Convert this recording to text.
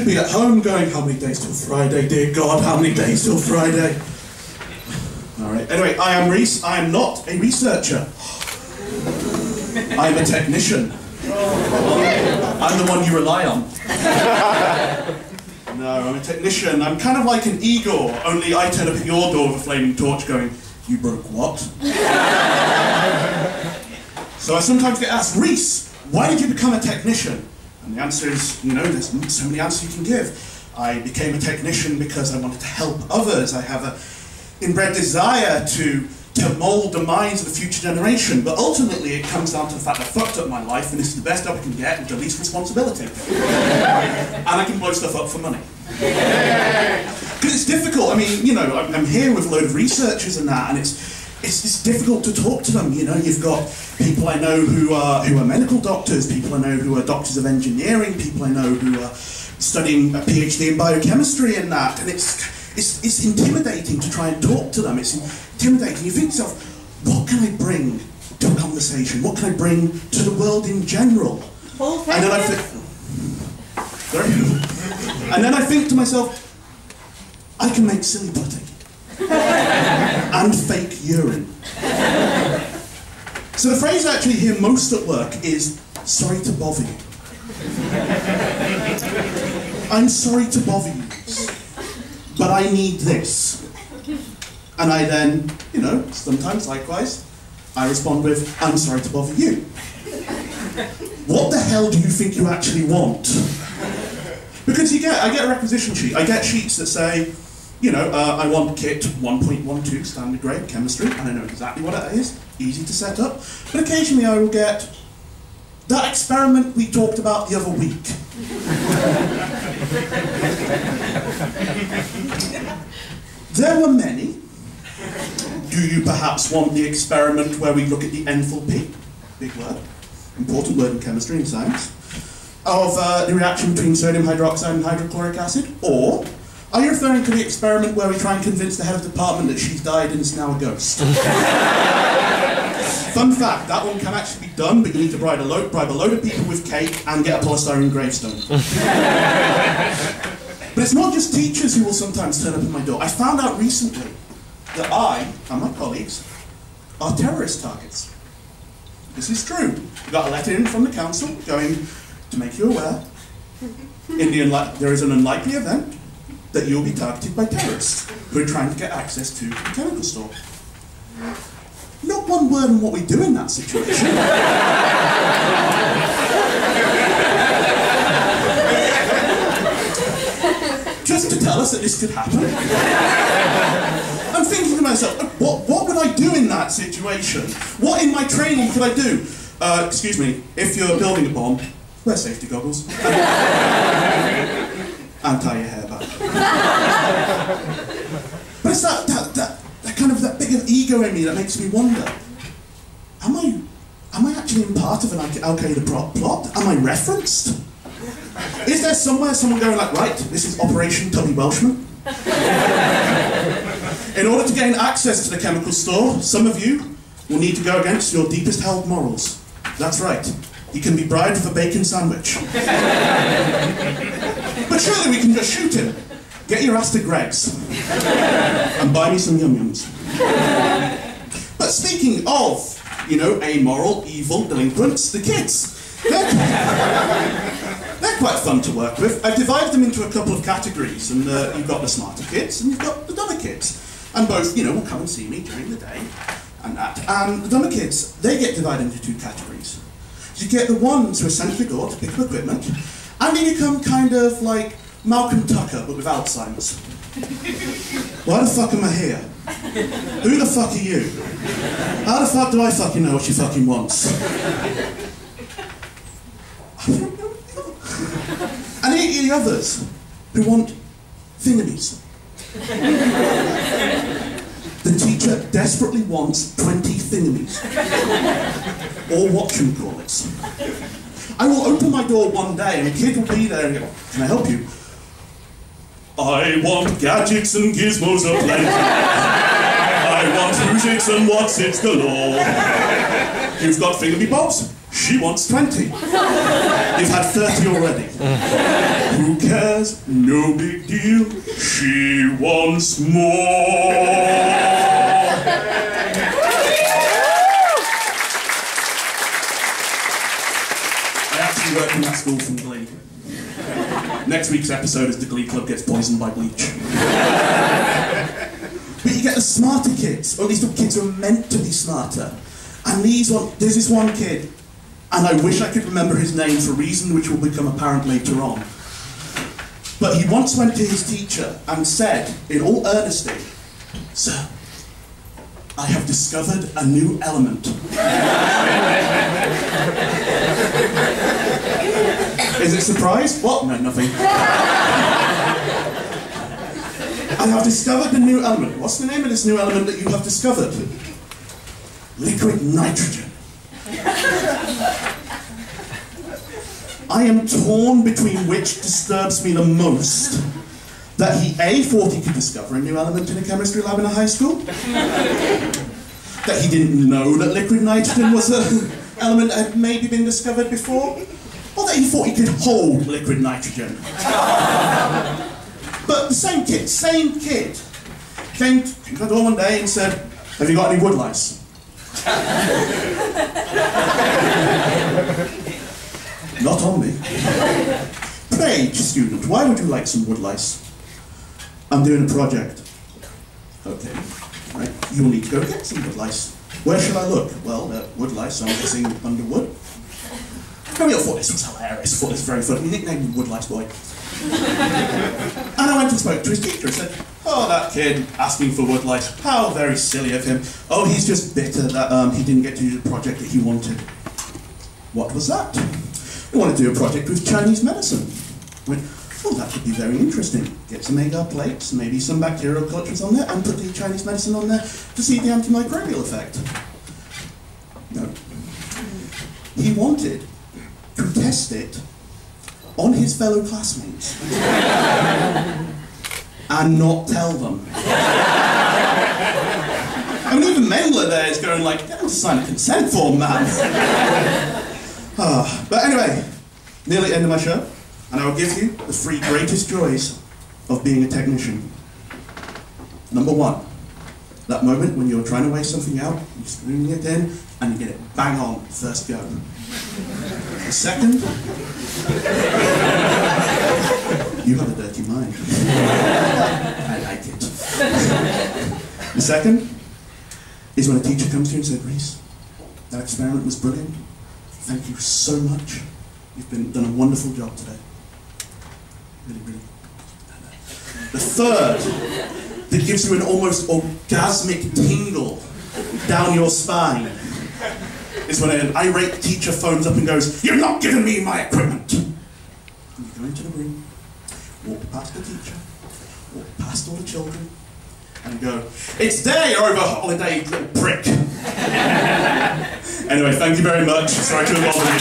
could be at home going, how many days till Friday, dear God, how many days till Friday? Alright, anyway, I am Rhys. I am not a researcher. I am a technician. I'm the one you rely on. No, I'm a technician. I'm kind of like an Igor, only I turn up at your door with a flaming torch going, you broke what? So I sometimes get asked, Rhys, why did you become a technician? And the answer is, you know, there's so many answers you can give. I became a technician because I wanted to help others. I have an inbred desire to mould the minds of the future generation, but ultimately it comes down to the fact I fucked up my life and this is the best job I can get with the least responsibility. And I can blow stuff up for money. Because it's difficult. I mean, you know, I'm here with a load of researchers and that, and it's difficult to talk to them. You know, you've got people I know who are medical doctors, people I know who are doctors of engineering, people I know who are studying a PhD in biochemistry and that, and it's intimidating to try and talk to them. It's intimidating. You think to yourself, what can I bring to a conversation? What can I bring to the world in general? And then I think to myself, I can make silly putty and fake urine. So the phrase I actually hear most at work is, sorry to bother you. I'm sorry to bother you, but I need this. And I then, you know, sometimes likewise, I respond with, I'm sorry to bother you. What the hell do you think you actually want? Because I get a requisition sheet. I get sheets that say, you know, I want kit 1.12 standard grade chemistry, and I know exactly what it is, easy to set up. But occasionally I will get that experiment we talked about the other week. There were many. Do you perhaps want the experiment where we look at the enthalpy, big word, important word in chemistry and science, of the reaction between sodium hydroxide and hydrochloric acid? Or are you referring to the experiment where we try and convince the head of the department that she's died and is now a ghost? Fun fact, that one can actually be done, but you need to bribe a load of people with cake and get a polystyrene gravestone. But it's not just teachers who will sometimes turn up at my door. I found out recently that I and my colleagues are terrorist targets. This is true. We got a letter in from the council going to make you aware, there is an unlikely event that you'll be targeted by terrorists who are trying to get access to the chemical store. Not one word on what we do in that situation. Just to tell us that this could happen. I'm thinking to myself, what would I do in that situation? What in my training could I do? Excuse me, if you're building a bomb, wear safety goggles. And tie your hair back. But it's that kind of that big of ego in me that makes me wonder, am I actually in part of an Al-Qaeda plot? Am I referenced? Is there somewhere someone going like, right, this is Operation Tubby Welshman? In order to gain access to the chemical store, some of you will need to go against your deepest held morals. That's right. You can be bribed with a bacon sandwich. But surely we can just shoot him. Get your ass to Greg's. And buy me some yum-yums. But speaking of, you know, amoral, evil delinquents, the kids. They're quite fun to work with. I've divided them into a couple of categories, and you've got the smarter kids, and you've got the dumber kids. And both, you know, will come and see me during the day, and that. And the dumber kids, they get divided into two categories. You get the ones who essentially go to pick up equipment, and they become kind of like Malcolm Tucker, but with Alzheimer's. Why the fuck am I here? Who the fuck are you? How the fuck do I fucking know what she fucking wants? And the others who want thingamies. The teacher desperately wants 20 thingamies. Or whatchamacallits. I will open my door one day and a kid will be there and go, can I help you? I want gadgets and gizmos aplenty. I want who's-its and what's-its galore. You've got thingamy bobs? She wants 20. You've had 30 already. Who cares? says, no big deal, she wants more. I actually work in that school from Glee. Next week's episode is the Glee Club gets poisoned by bleach. But you get the smarter kids, or at least the kids who are meant to be smarter. And there's this one kid, and I wish I could remember his name for a reason which will become apparent later on. But he once went to his teacher and said, in all earnesty, "Sir, I have discovered a new element." Is it surprise? What? No, nothing. I have discovered a new element. What's the name of this new element that you have discovered? Liquid nitrogen. I am torn between which disturbs me the most. That he A, thought he could discover a new element in a chemistry lab in a high school. That he didn't know that liquid nitrogen was an element that had maybe been discovered before. Or that he thought he could hold liquid nitrogen. But the same kid came to the door one day and said, "Have you got any woodlice?" Not on me. "Pray, student, why would you like some woodlice?" "I'm doing a project." "Okay, right, you'll need to go get some woodlice. Where should I look?" "Well, woodlice, I'm guessing under wood." I really thought this was hilarious, thought this was very funny. He nicknamed him Woodlice Boy. And I went and spoke to his teacher and said, "Oh, that kid asking for woodlice, how very silly of him. Oh, he's just bitter that he didn't get to do the project that he wanted." "What was that?" "We want to do a project with Chinese medicine." I went, "Oh, that could be very interesting. Get some agar plates, maybe some bacterial cultures on there, and put the Chinese medicine on there to see the antimicrobial effect." No. He wanted to test it on his fellow classmates and not tell them. I mean, even Mendler there is going like, "Get him to sign a consent form, man." But anyway, nearly end of my show, and I will give you the 3 greatest joys of being a technician. Number 1, that moment when you're trying to weigh something out, you're screwing it in, and you get it bang on first go. The second, you have a dirty mind. I like it. The second is when a teacher comes to you and says, "Rhys, that experiment was brilliant. Thank you so much. You've done a wonderful job today." Really, really. The third, that gives you an almost orgasmic tingle down your spine, is when an irate teacher phones up and goes, "You're not giving me my equipment!" And you go into the room, walk past the teacher, walk past all the children, and go, "It's there, you're over holiday, little prick." Anyway, thank you very much. Sorry to have bothered you.